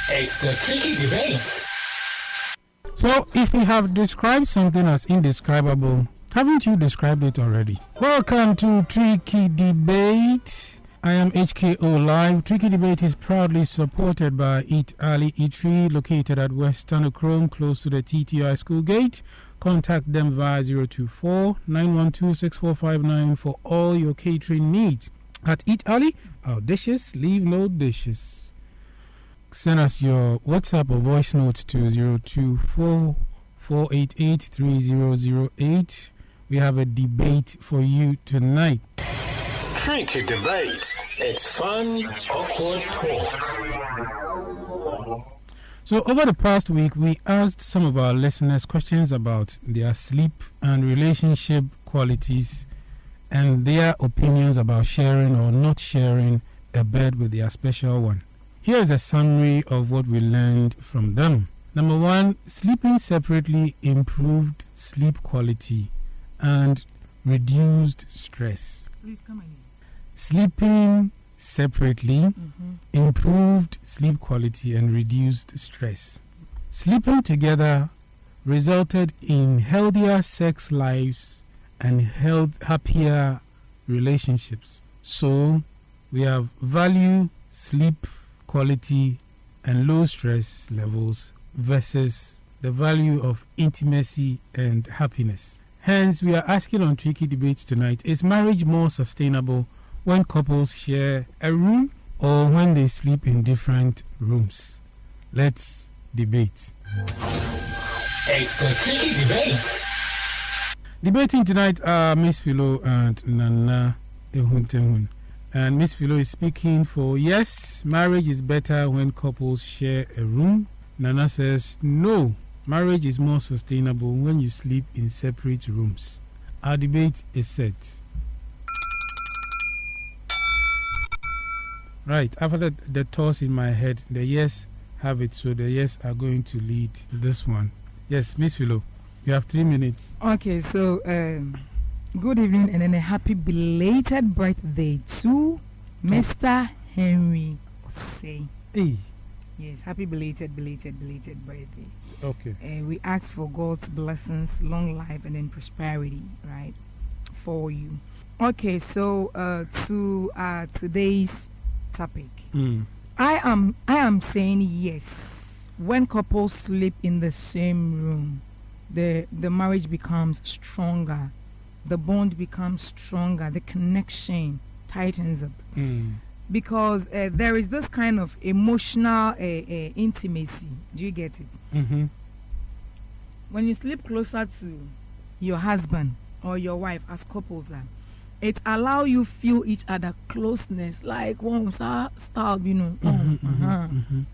It's the Tricky Debate. So, if we have described something as indescribable, haven't you described it already? Welcome to Tricky Debate. I am HKO Live. Tricky Debate is proudly supported by E29 located at Western Chrome, close to the TTI school gate. Contact them via 024-912-6459 for all your catering needs. At Eat Ali, our dishes leave no dishes. Send us your WhatsApp or voice notes to 024-488-3008. We have a debate for you tonight. Tricky Debate. It's fun, awkward talk. So over the past week, we asked some of our listeners questions about their sleep and relationship qualities and their opinions about sharing or not sharing a bed with their special one. Here is a summary of what we learned from them. Number 1, sleeping separately improved sleep quality and reduced stress. Please come again. Sleeping separately improved sleep quality and reduced stress. Sleeping together resulted in healthier sex lives and happier relationships. So we have value, sleep quality, and low stress levels versus the value of intimacy and happiness. Hence, we are asking on Tricky Debate tonight, is marriage more sustainable when couples share a room or when they sleep in different rooms? Let's debate. It's the Tricky Debate. Debating tonight are Miss Philo and Nana Ehun. And Miss Philo is speaking for yes, marriage is better when couples share a room. Nana says no, marriage is more sustainable when you sleep in separate rooms. Our debate is set. Right, after the toss in my head, the yes have it, so the yes are going to lead this one. Yes, Miss Philo, you have 3 minutes. Okay, so good evening and then a happy belated birthday to Mr. Henry Say. Hey. Yes, happy belated birthday. Okay. We ask for God's blessings, long life, and then prosperity, right, for you. Okay, so to today's topic, I am saying yes. When couples sleep in the same room, the marriage becomes stronger. The bond becomes stronger, the connection tightens up. Because there is this kind of emotional intimacy. Do you get it? When you sleep closer to your husband or your wife as couples are, it allows you feel each other closeness, like one style, you know.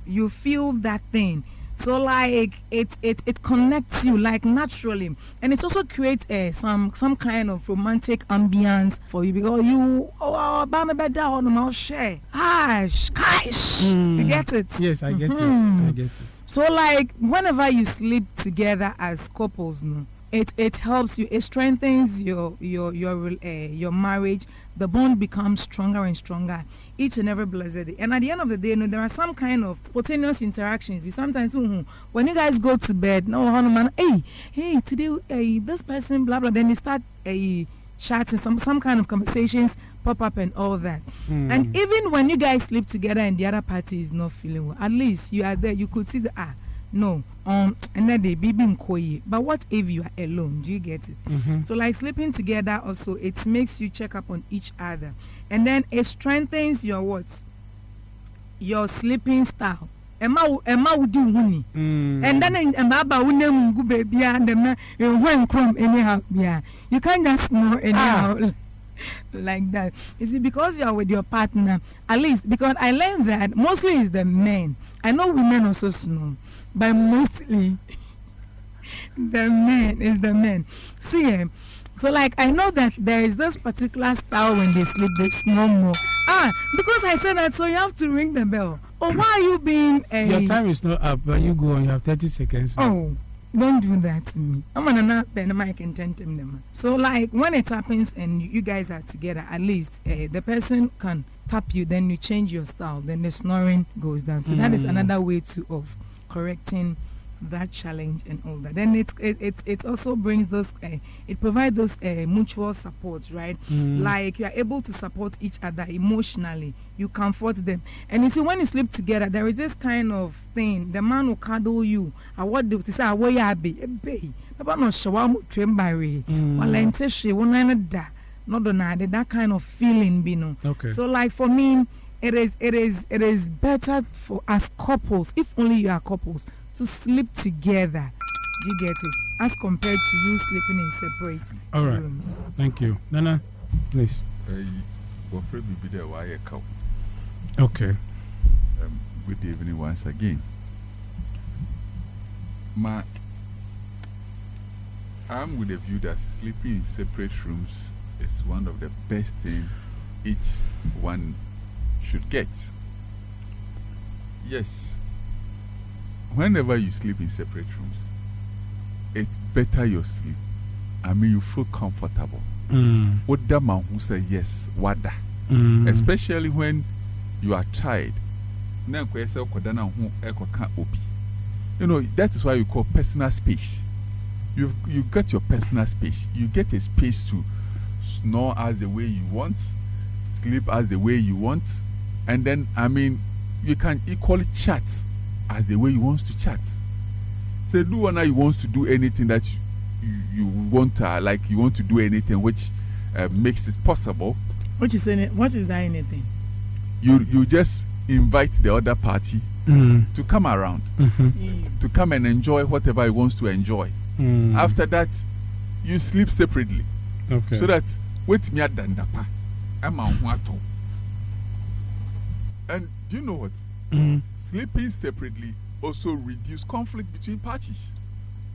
You feel that thing. So like it connects you like naturally, and it also creates some kind of romantic ambience for you because you share. You get it? Yes, I get it. I get it. So like whenever you sleep together as couples, it helps you. It strengthens your marriage. The bond becomes stronger and stronger each and every blessed day. And at the end of the day, there are some kind of spontaneous interactions. We sometimes, when you guys go to bed, hey, today, this person, blah blah. Then you start chatting, some kind of conversations pop up and all that. And even when you guys sleep together and the other party is not feeling well, at least you are there. You could see no, and then they be being coy. But what if you are alone? Do you get it? So like sleeping together also, it makes you check up on each other, and then it strengthens your your sleeping style. Emma would do money, and then Emma wouldn't go baby and then when come anyhow. Yeah, you can't just snore anyhow. Like that. You see, because you are with your partner, at least because I learned that mostly it's the men. I know women also snore, but mostly the men is the men. See, so like I know that there is this particular style when they sleep, they snore more. Because I said that, so you have to ring the bell. Oh, why are you being Your time is not up, but you go and you have 30 seconds. Oh, Don't do that to me. I'm gonna not pen mic and them. So like when it happens and you guys are together, at least the person can tap you, then you change your style, then the snoring goes down. So that is another way of correcting that challenge and all that. Then it also brings those it provides those mutual support, right? Like you are able to support each other emotionally. You comfort them, and you see when you sleep together, there is this kind of thing. The man will cuddle you. I what do you say? I will be. Papa no show mu trembare. Walente she wona da. Not that kind of feeling, you know. Okay. So like for me, it is better for as couples, if only you are couples, to sleep together. You get it? As compared to you sleeping in separate rooms. Thank you. Nana, please. Okay. Good evening once again. I'm with the view that sleeping in separate rooms is one of the best things each one should get. Yes, whenever you sleep in separate rooms, it's better your sleep. I mean, you feel comfortable. What the man who say yes, wada. Especially when you are tired. You know, that is why you call personal space. You get your personal space. You get a space to snore as the way you want, sleep as the way you want, and then, I mean, you can equally chat as the way you want to chat. Say, do one you want to do anything that you want, like you want to do anything which makes it possible. What is that anything? You just invite the other party to come around, to come and enjoy whatever he wants to enjoy. After that, you sleep separately. Okay. So that wait me at dandapa, I'm on wato. And do you know what? Sleeping separately also reduce conflict between parties,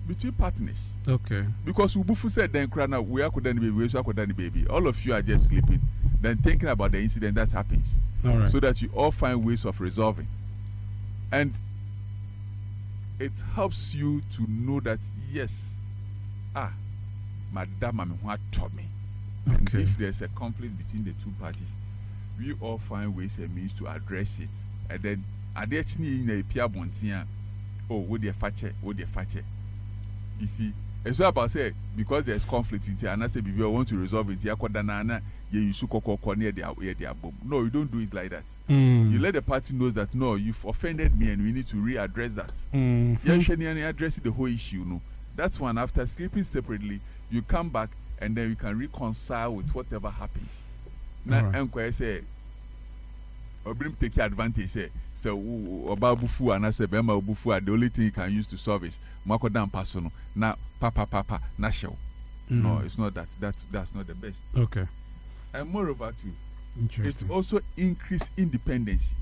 between partners. Okay. Because Ubufu said then Krana, we are couldn't be baby. All of you are just sleeping, then thinking about the incident that happens. All right. So that you all find ways of resolving. And it helps you to know that yes, Madam Amihua told me. And if there's a conflict between the two parties, we all find ways and means to address it. And then adechini in a pia bontia, oh, would you fetch it? You see, it's all about say because there's conflict in here, and I say we want to resolve it. You no, you don't do it like that. You let the party know that no, you've offended me, and we need to readdress that. You address the whole issue. No, that's one. After sleeping separately, you come back and then you can reconcile with whatever happens. Now, Enquire say, or bring take advantage. Say, so Obabufu and I say, Bema Bufu, the only thing you can use to solve is Makodam Pasono. Now, Papa, Nashel. No, it's not that. That's not the best. Okay. And moreover, too, it also increase independence.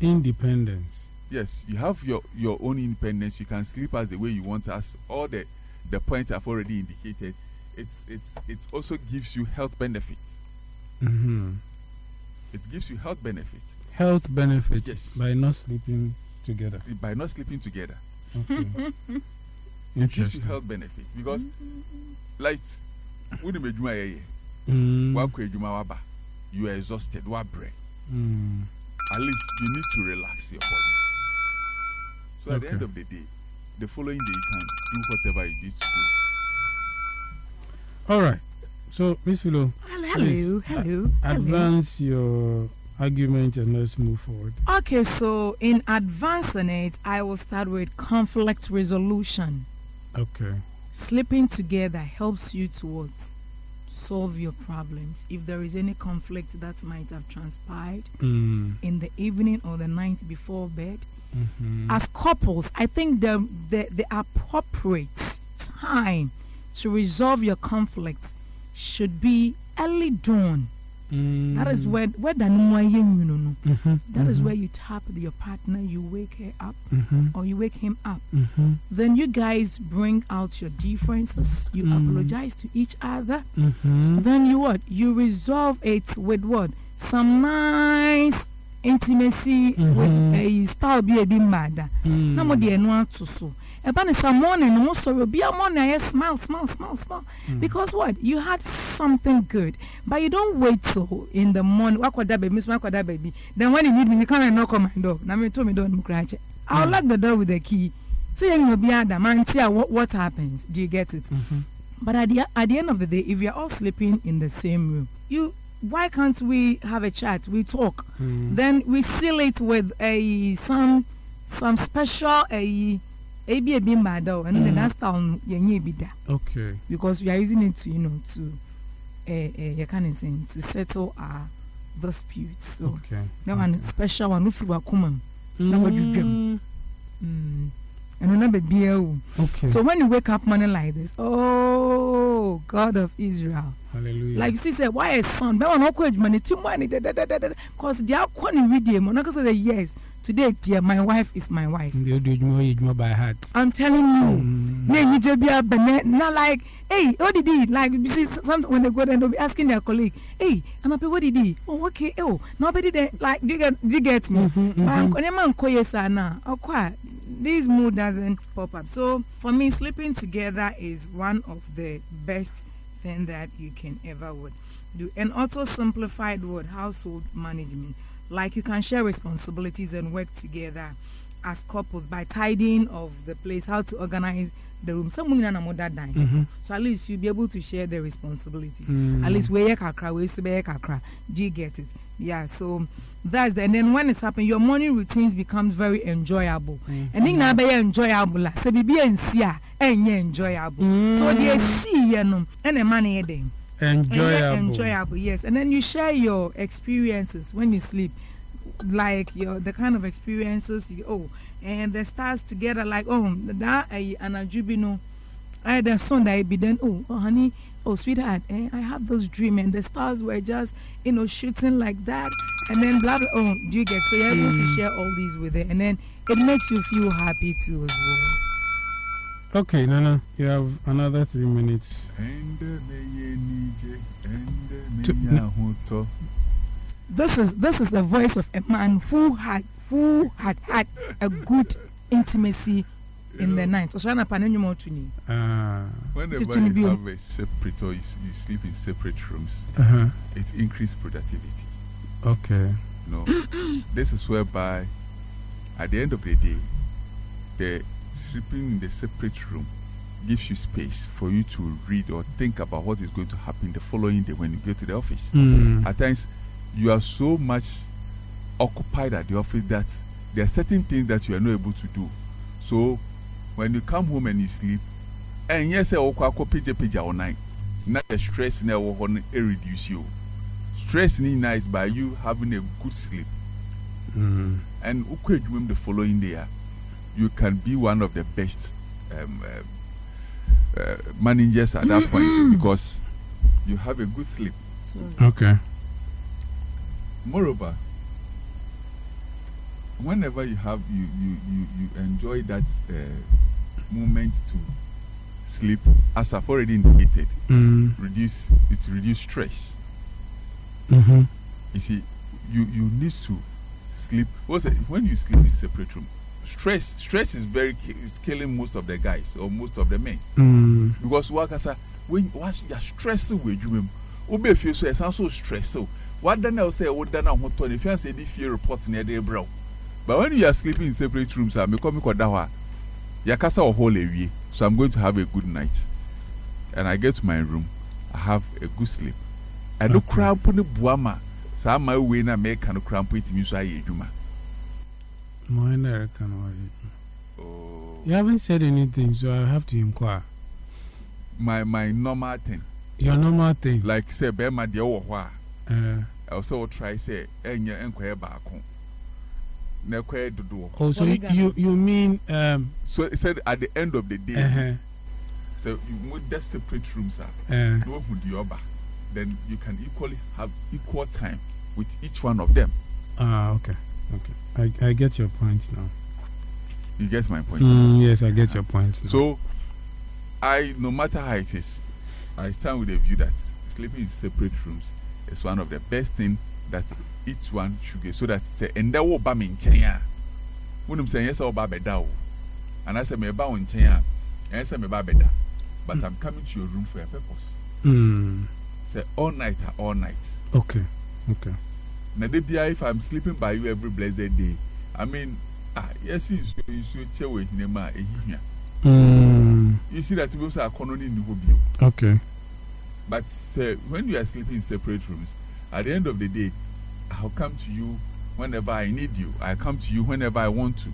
Independence. Yes, you have your own independence. You can sleep as the way you want. As all the points I've already indicated, it also gives you health benefits. It gives you health benefits. Health benefits. Yes. By not sleeping together. By not sleeping together. Okay. It gives you health benefits because, like, when you are exhausted. At least you need to relax your body. So at the end of the day, the following day you can do whatever you need to do. All right. So, Miss Philo, hello. Advance your argument and let's move forward. Okay, so in advancing it, I will start with conflict resolution. Okay. Sleeping together helps you towards solve your problems. If there is any conflict that might have transpired in the evening or the night before bed, as couples, I think the appropriate time to resolve your conflicts should be early dawn. That is where that is where you tap your partner, you wake her up or you wake him up. Then you guys bring out your differences, you apologize to each other. Then you resolve it with some nice intimacy with a style be a bit mad. No more the to so. About some morning, most of be a morning, I smile. Because what? You had something good, but you don't wait till in the morning. What could that baby? Miss, what could that baby? Then when you need me, you come and knock on my door. Now me told me don't cry. I'll lock the door with the key. Saying no be other man. See what happens. Do you get it? But at the end of the day, if we are all sleeping in the same room, why can't we have a chat? We talk. Then we seal it with some special a bimba and then that's down yenye. Okay. Because we are using it to you can say to settle our disputes. So that one special one if you are common. Now what you dream. And another beer. Okay. So when you wake up morning like this, oh God of Israel. Hallelujah. Like she said, why a son? But on awkward money, too money, because they are calling with them. I'm not gonna say yes. Today, dear, my wife is my wife. They do more by heart. I'm telling you. Not like, hey, what did he? Like, you see, sometimes when they go there, they'll be asking their colleague, hey, and what did he? Oh, okay, oh, nobody there. Like, do you get me? This mood doesn't pop up. So, for me, sleeping together is one of the best things that you can ever would do. And also simplified word, household management. Like you can share responsibilities and work together as couples by tidying of the place, how to organize the room. Some women are mother dying, so at least you'll be able to share the responsibility. At least we do you get it? Yeah. So that's the. And then when it's happening, your morning routines becomes very enjoyable. And then now be enjoyable. So be enjoyable. So they see and the money then. Enjoyable, yes. And then you share your experiences when you sleep, like the kind of experiences and the stars together, like that and a jubino. I had a son that be then honey, sweetheart, I have those dreams and the stars were just shooting like that, and then blah blah. Do you get? So you're able to share all these with it, and then it makes you feel happy too as well. Okay, Nana, you have another 3 minutes. This is the voice of a man who had a good intimacy in the night. Whenever you have a separate or you sleep in separate rooms, it increases productivity. Okay. No, this is whereby at the end of the day, the sleeping in the separate room gives you space for you to read or think about what is going to happen the following day when you go to the office. At times, you are so much occupied at the office that there are certain things that you are not able to do. So, when you come home and you sleep, and yes, I will page all night. Not the stress now will reduce you. Stress is by you having a good sleep. And the following day, you can be one of the best managers at that point because you have a good sleep. Okay. Moreover, whenever you have you enjoy that moment to sleep, as I've already indicated, reduce stress. You see, you need to sleep. When you sleep in separate room, stress is is killing most of the guys or most of the men. Because when you are stressed with you, you feel so it sounds so stressed. So what then I'll say what then I want to if you say this fear reports near the bro. But when you are sleeping in separate rooms, I'm coming kodawa. Yakasa or whole away. So I'm going to have a good night. And I get to my room, I have a good sleep. I don't cramp on the buama. So my way na make kind of cramp with me so I juma. You haven't said anything, so I have to inquire. My normal thing. Your normal thing. Like say Bema de wa. I also try say enya enquire back. Oh, so you mean so it said at the end of the day, so you move that separate rooms up. Then you can equally have equal time with each one of them. Okay. I get your point now. You get my point? Yes, I get your point now. So no matter how it is, I stand with the view that sleeping in separate rooms is one of the best things that each one should get, so that say and that will be when I'm saying yes or and I say me ba on chain, and I say me ba better, but I'm coming to your room for a purpose. Say all night. Okay. Now, if I'm sleeping by you every blessed day, I mean, yes, you should tell me here. You see that we also are colony in the hobby. Okay. But when you are sleeping in separate rooms, at the end of the day, I'll come to you whenever I need you. I come to you whenever I want to.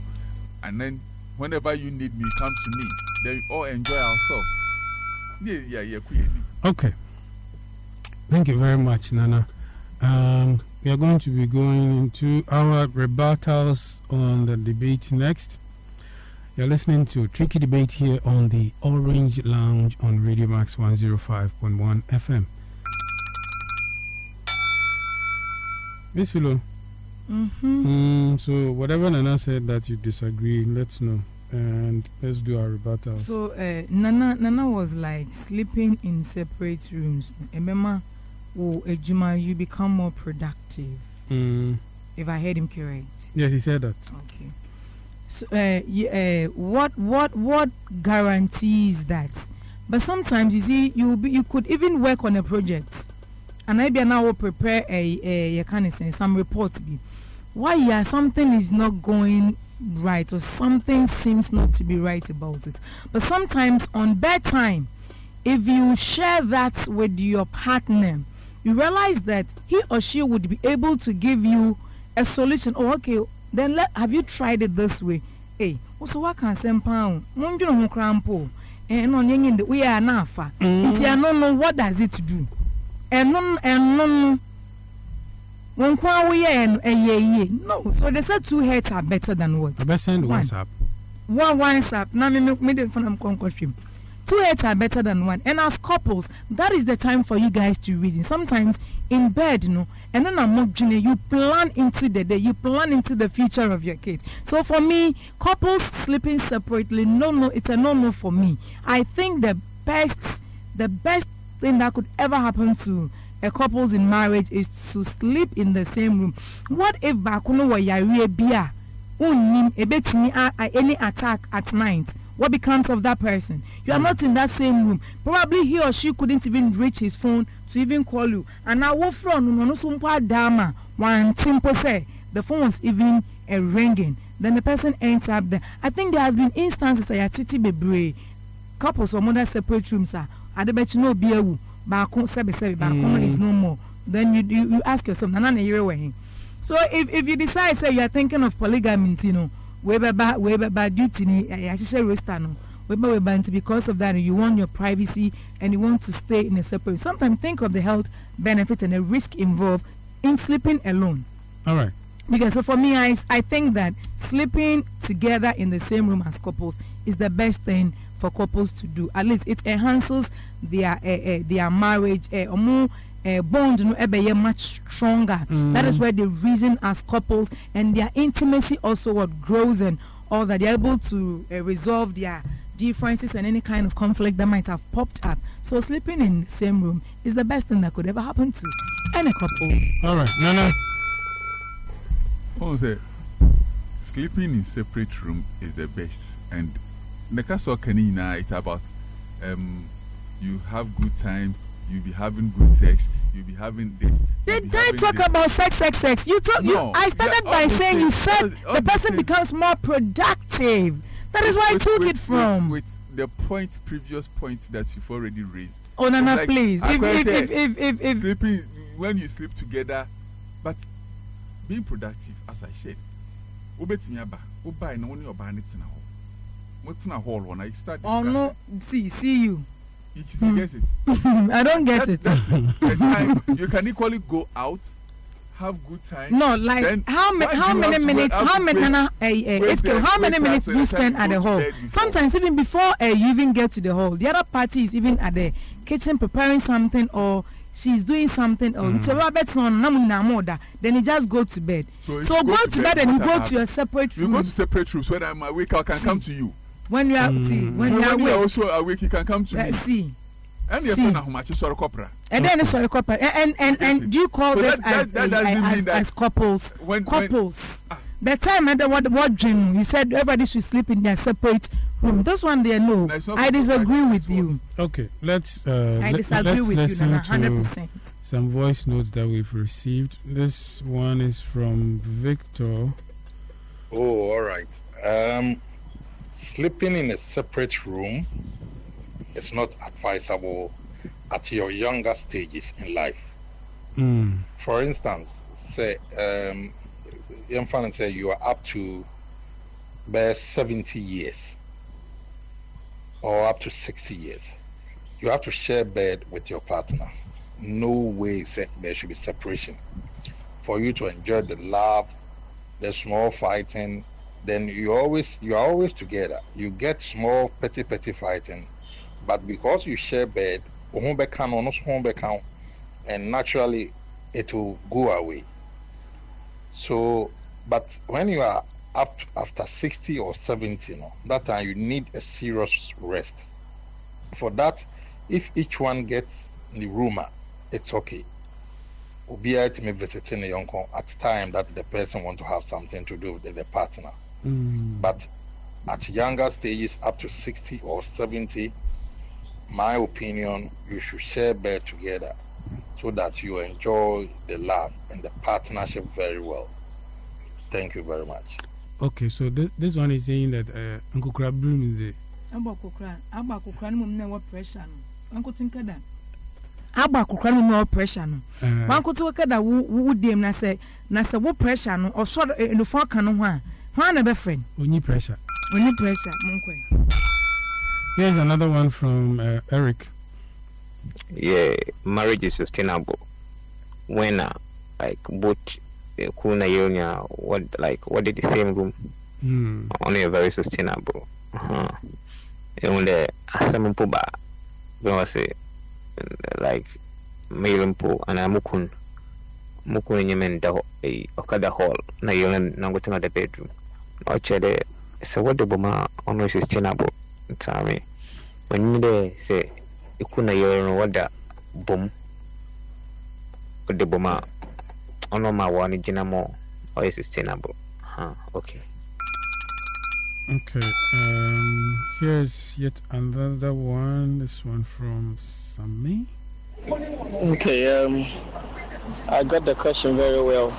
And then whenever you need me, come to me. Then we all enjoy ourselves. Yeah. Okay. Thank you very much, Nana. We are going to be going into our rebuttals on the debate next. You're listening to Tricky Debate here on the Orange Lounge on Radio Max 105.1 FM. Miss Philo. So whatever Nana said that you disagree, let's know. And let's do our rebuttals. So Nana was like sleeping in separate rooms. Remember, Ejima, you become more productive. If I heard him correct. Yes, he said that. Okay. So what guarantees that? But sometimes you see, you could even work on a project, and maybe now will prepare a kind of say some reports. Why something is not going right, or something seems not to be right about it. But sometimes on bedtime, if you share that with your partner, you realize that he or she would be able to give you a solution. Oh, okay, then have you tried it this way? Hey, also what can some pound? Monjo no crampo. And on in the we are nafa. If you don't know what does it do? And no. One kwa we ye. No, so they said 2 heads are better than what? I better send WhatsApp. One WhatsApp. Now me the phone I'm conquering. 2 heads are better than one. And as couples, that is the time for you guys to reason. Sometimes in bed, and then you plan into the day, you plan into the future of your kids. So for me, couples sleeping separately, no, it's a no for me. I think the best thing that could ever happen to a couples in marriage is to sleep in the same room. What if bakuno wa yare bia unnim ebetini any attack at night? What becomes of that person? You are not in that same room. Probably he or she couldn't even reach his phone to even call you. And now what from no sumpa dama one simple say the phone was even ringing. Then the person ends up there. I think there has been instances that titi bebre couples or mother separate rooms are adebet no biawu baako sebe baako is no more. Then you ask yourself nana yere we. So if you decide say you are thinking of polygamy, weba duty ni ashishe roster no weba because of that you want your privacy and you want to stay in a separate. Sometimes think of the health benefit and the risk involved in sleeping alone. All right. Because so for me, I think that sleeping together in the same room as couples is the best thing for couples to do. At least it enhances their marriage, bond much stronger. That is where they reason as couples, and their intimacy also what grows, and all that they're able to resolve their differences and any kind of conflict that might have popped up. So sleeping in the same room is the best thing that could ever happen to any couple. All right, no. Sleeping in separate room is the best, and it's about you have good time, you be having good sex, you be having this. Did I talk about sex? You talk. No, I started by saying you said the person becomes more productive. That is where I took it from. With the previous point that you've already raised. Oh, Nana, like, please. If sleeping when you sleep together, but being productive, as I said. Oh no, see you. You get it? I don't get it. That's the time you can equally go out, have good time. No, like how many minutes do you spend at the hall? Sometimes even before you even get to the hall, the other party is even at the kitchen preparing something, or she's doing something, or it's a rabbit's on then you just go to bed. So go to bed and you go to your separate room. You go to separate rooms. When I'm awake, I can come to you. When you are when you are also awake, you can come to me. See. And your phone how much is sorry copra. And then it's sorry copra. And do you call so this as couples? Couples. The time and what dream you said everybody should sleep in their separate This one there, no. I disagree with you. Okay, let's. I disagree with you, Nana, 100%. Some voice notes that we've received. This one is from Victor. Oh, all right. Sleeping in a separate room is not advisable at your younger stages in life. For instance, say, young fan say you are up to 70 years or up to 60 years. You have to share bed with your partner. No way there should be separation. For you to enjoy the love, the small fighting, then you are always together. You get small petty fighting, but because you share bed, and naturally it will go away. So, but when you are up after 60 or 70, that time you need a serious rest. For that, if each one gets the room, it's okay. Obiara may visit a uncle at the time that the person want to have something to do with the partner. But at younger stages, up to 60 or 70, my opinion, you should share bed together so that you enjoy the love and the partnership very well. Thank you very much. Okay, so this one is saying that Uncle Crab Bloom is it? Uncle Crab, no pressure. Uncle Tinker. No pressure. Uncle Tinker that would them na say what pressure no or sort in the fork can one. One a friend. We need pressure. Here's another one from Eric. Yeah, marriage is sustainable when like both kuna yonya what did the same room only very sustainable. Only asem poba when I say like mailimpo and mukun nyemen da okada hall na yonya nangotina the bedroom or chede so what the boma only sustainable. Tell when you there say ikuna yonya what the boom the boma ono ma one jinamo or is sustainable. Okay. Okay. Here's yet another one. This one from Sammy. Okay. I got the question very well.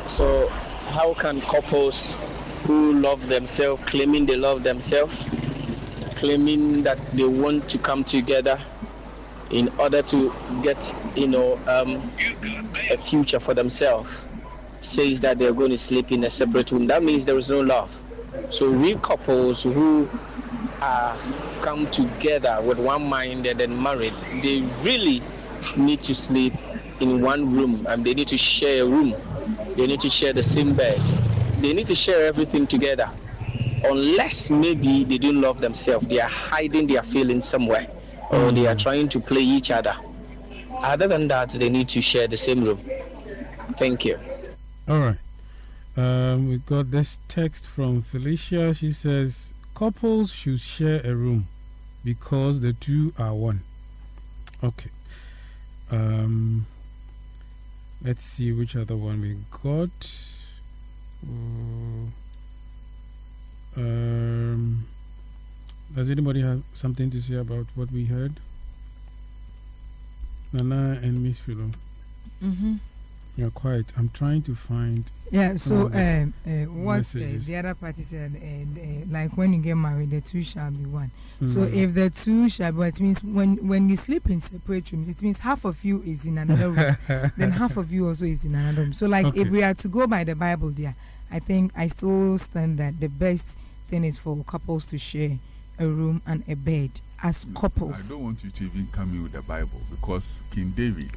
So, how can couples who love themselves, claiming they love themselves, claiming that they want to come together in order to get, a future for themselves, says that they're going to sleep in a separate room? That means there is no love. So real couples who come together with one mind and then married, they really need to sleep in one room, and they need to share a room. They need to share the same bed. They need to share everything together. Unless maybe they don't love themselves, they are hiding their feelings somewhere, or they are trying to play each other. Other than that, they need to share the same room. Thank you. All right. We got this text from Felicia. She says couples should share a room because the two are one. Okay. Let's see which other one we got. Does anybody have something to say about what we heard? Nana and Miss Philo. You're quiet. I'm trying to find. Yeah, so what the other party said, like when you get married, the two shall be one. So if the two shall be one, it means when you sleep in separate rooms, it means half of you is in another room, then half of you also is in another room. So like if we are to go by the Bible there, I think I still stand that the best thing is for couples to share a room and a bed as couples. I don't want you to even come in with the Bible, because King David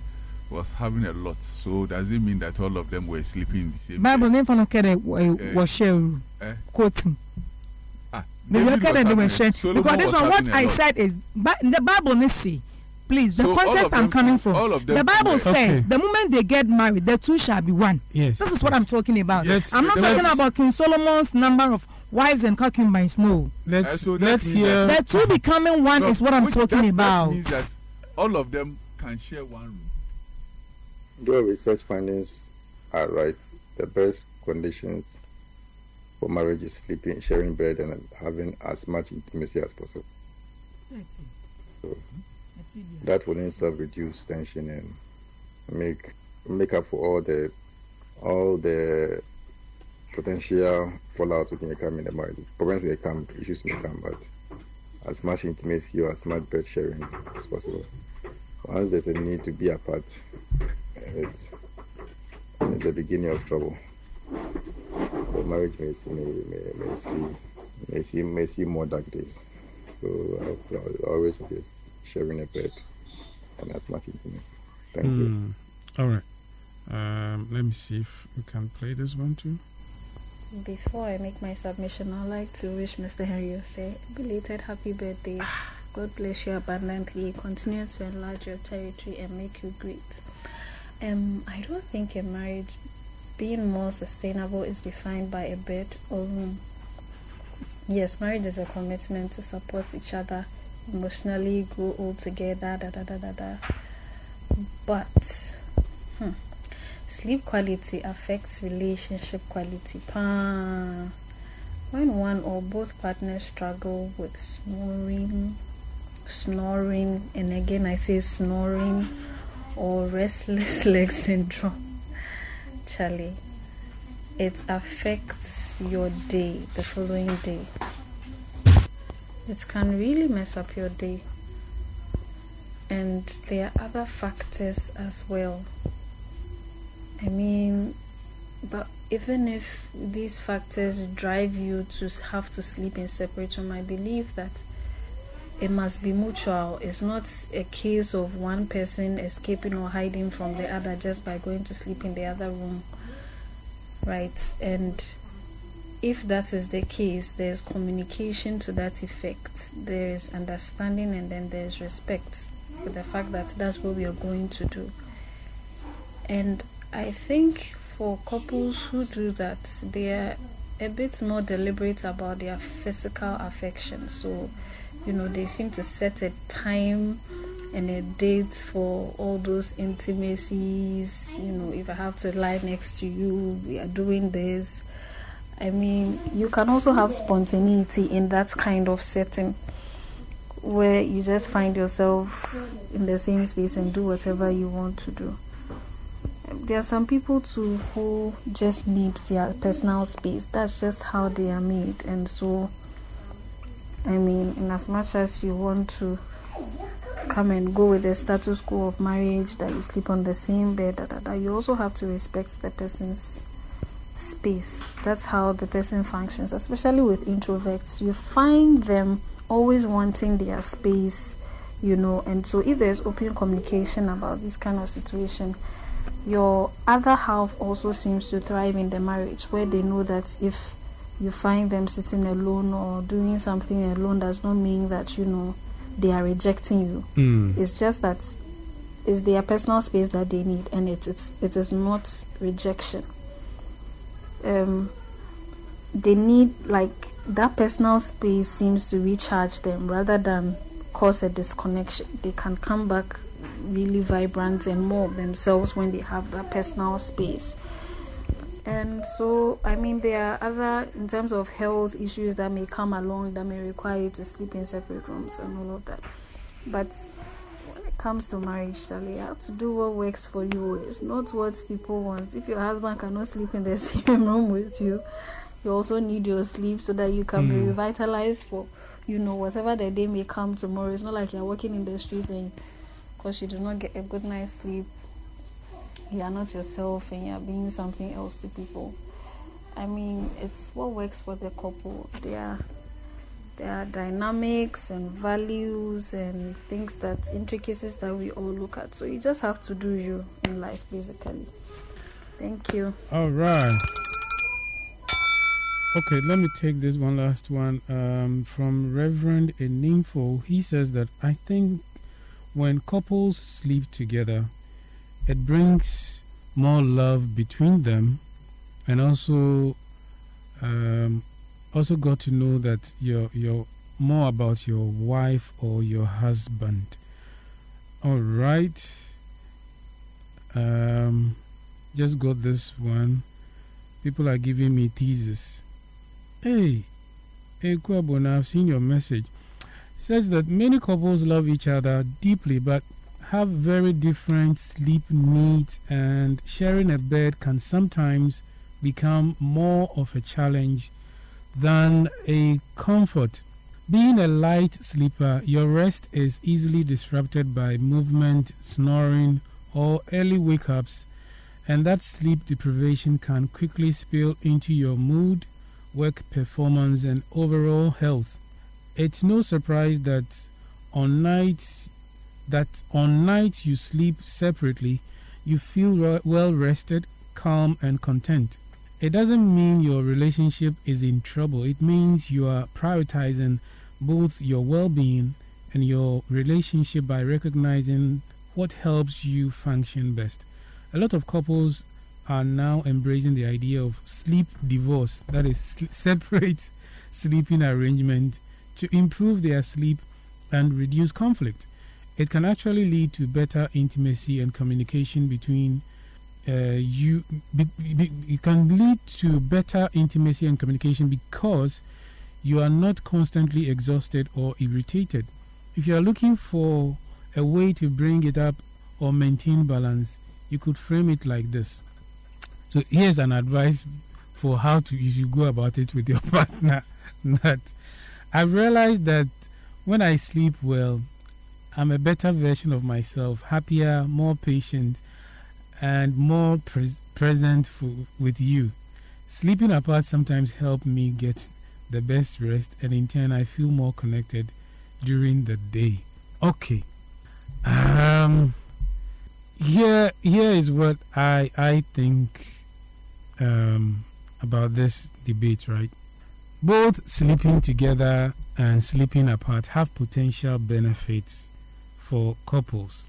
was having a lot, so does it mean that all of them were sleeping in the same Bible name for no care was share quoting. Because this one what I said is the Bible needs see. Please, the context I'm coming from. The Bible says the moment they get married, the two shall be one. Yes. This is what I'm talking about. I'm not talking about King Solomon's number of wives and concubines. No. Let's hear. The two becoming one is what I'm talking about. That means that all of them can share one room. Though research findings are right, the best conditions for marriage is sleeping, sharing bed, and having as much intimacy as possible. So that will in itself reduce tension and make up for all the potential fallout which may come in the marriage. Problems may come, issues may come, but as much intimacy or as much bed sharing as possible. Once there's a need to be apart, it's the beginning of trouble. The marriage may see more dark days. So I'll always suggest sharing a bed and as much intimacy. Thank you. All right. Let me see if we can play this one too. Before I make my submission, I'd like to wish Mr. Henry say belated happy birthday. God bless you abundantly. Continue to enlarge your territory and make you great. I don't think a marriage being more sustainable is defined by a bed or room. Yes, marriage is a commitment to support each other emotionally, grow old together, But sleep quality affects relationship quality. When one or both partners struggle with snoring, and again I say snoring, or restless leg syndrome, Charlie, it affects your day the following day. It can really mess up your day. And there are other factors as well. I mean, but even if these factors drive you to have to sleep in separate room, I believe that it must be mutual. It's not a case of one person escaping or hiding from the other just by going to sleep in the other room, right? And if that is the case, there's communication to that effect, there is understanding, and then there's respect for the fact that that's what we are going to do. And I think for couples who do that, they are a bit more deliberate about their physical affection. So, they seem to set a time and a date for all those intimacies. If I have to lie next to you, we are doing this. I mean, you can also have spontaneity in that kind of setting where you just find yourself in the same space and do whatever you want to do. There are some people too who just need their personal space. That's just how they are made. And so, I mean, in as much as you want to come and go with the status quo of marriage, that you sleep on the same bed, you also have to respect the person's space. That's how the person functions, especially with introverts. You find them always wanting their space, and so if there's open communication about this kind of situation, your other half also seems to thrive in the marriage, where they know that if you find them sitting alone or doing something alone, does not mean that they are rejecting you. It's just that it's their personal space that they need, and it is not rejection. They need, like, that personal space seems to recharge them rather than cause a disconnection. They can come back really vibrant and more of themselves when they have that personal space. And so, I mean, there are other, in terms of health issues that may come along that may require you to sleep in separate rooms and all of that. But when it comes to marriage, Charlie, you have to do what works for you. It's not what people want. If your husband cannot sleep in the same room with you, you also need your sleep so that you can be revitalized for, whatever the day may come tomorrow. It's not like you're walking in the streets and because you do not get a good night's sleep, you are not yourself and you are being something else to people. I mean, it's what works for the couple. There are dynamics and values and things, intricacies that we all look at. So you just have to do you in life, basically. Thank you. All right. Okay, let me take this one last one from Reverend Eninfo. He says that I think when couples sleep together, it brings more love between them, and also got to know that you're more about your wife or your husband. All right. Just got this one. People are giving me thesis. Hey, Kwabona, I've seen your message. Says that many couples love each other deeply but have very different sleep needs, and sharing a bed can sometimes become more of a challenge than a comfort. Being a light sleeper, your rest is easily disrupted by movement, snoring, or early wake ups, and that sleep deprivation can quickly spill into your mood, work performance, and overall health. It's no surprise that on nights you sleep separately, you feel well rested, calm, and content. It doesn't mean your relationship is in trouble. It means you are prioritizing both your well-being and your relationship by recognizing what helps you function best. A lot of couples are now embracing the idea of sleep divorce, that is, separate sleeping arrangement, to improve their sleep and reduce conflict. It can actually lead to better intimacy and communication between it can lead to better intimacy and communication because you are not constantly exhausted or irritated. If you are looking for a way to bring it up or maintain balance, you could frame it like this. So here's an advice for how you should go about it with your partner. That I've realized that when I sleep well, I'm a better version of myself, happier, more patient, and more present with you. Sleeping apart sometimes helps me get the best rest, and in turn I feel more connected during the day. Okay. Here is what I think about this debate, right? Both sleeping together and sleeping apart have potential benefits for couples,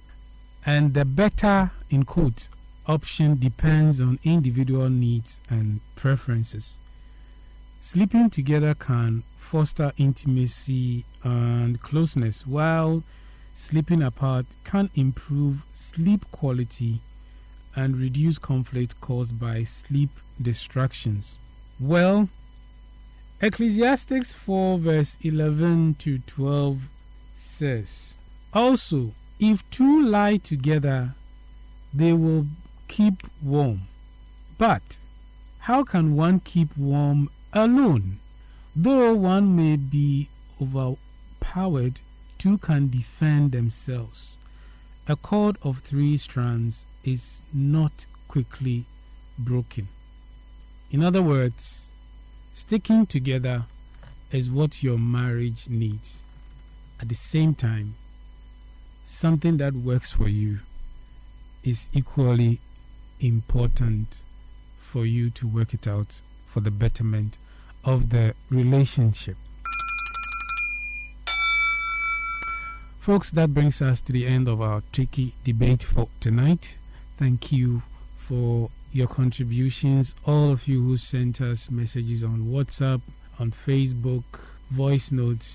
and the better, in quotes, option depends on individual needs and preferences. Sleeping together can foster intimacy and closeness, while sleeping apart can improve sleep quality and reduce conflict caused by sleep distractions. Well, Ecclesiastes 4 verse 11 to 12 says, "Also, if two lie together, they will keep warm. But how can one keep warm alone? Though one may be overpowered, two can defend themselves. A cord of 3 strands is not quickly broken." In other words, sticking together is what your marriage needs. At the same time, something that works for you is equally important for you to work it out for the betterment of the relationship. Folks, that brings us to the end of our tricky debate for tonight. Thank you for your contributions, all of you who sent us messages on WhatsApp, on Facebook, voice notes.